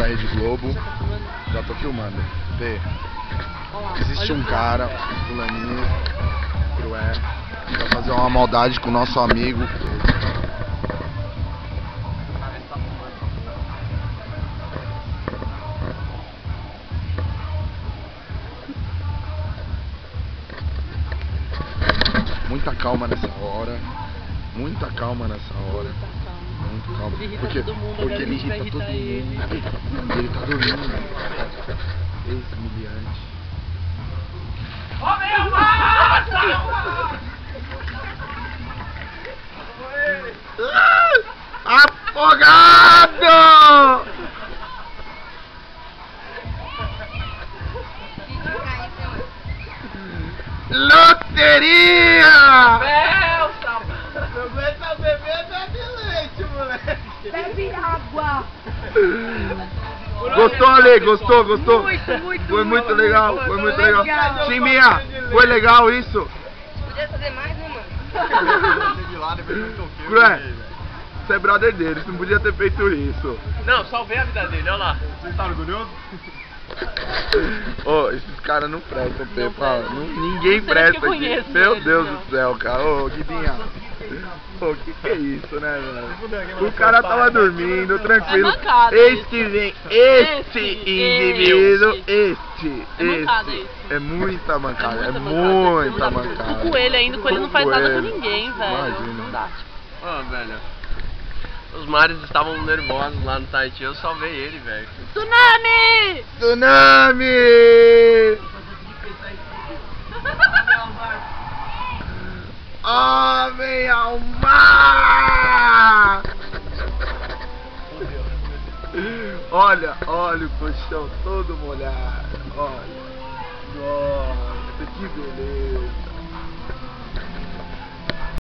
da Rede Globo. Já tô filmando. Vê. Existe um cara, fulaninho, cruel, que vai fazer uma maldade com o nosso amigo. Muita calma nessa hora. Muita calma nessa hora. Muito calma. Ele irrita Porque todo mundo, ele agora a gente vai irrita todo irritar ele. mundo. Ele tá dormindo. Ex-humilhante. Ó, meu mata! Afogado! Loteria! Belsa! Não aguenta beber, bebe leite, moleque! Bebe água! Gostou, Ale? Gostou? Gostou? Muito, Foi muito legal, foi muito legal. legal. Chiminha, foi legal isso? Podia fazer mais, né, mano? Crué, você é brother dele, você não podia ter feito isso. Não, salvei a vida dele, olha lá. Você está orgulhoso? Ô, esses caras não prestam, Pepa. prestam. Ninguém Não sei presta nem que eu aqui. conheço Meu eles, Deus não. do céu, cara. Ô, Guidinha. Pô, que é isso, né, velho? O cara tava dormindo, tranquilo. mancada Eis isso. que vem este indivíduo, este. mancada isso. É muita mancada, é mancada. muita mancada. Com o coelho ainda, o coelho não faz nada com Coelho. ninguém, velho. Imagina. Não dá. Ô, velho. Os mares estavam nervosos lá no Tahiti, eu salvei ele, velho. Tsunami! Tsunami! Homem ao mar! Olha, olha o colchão todo molhado, olha.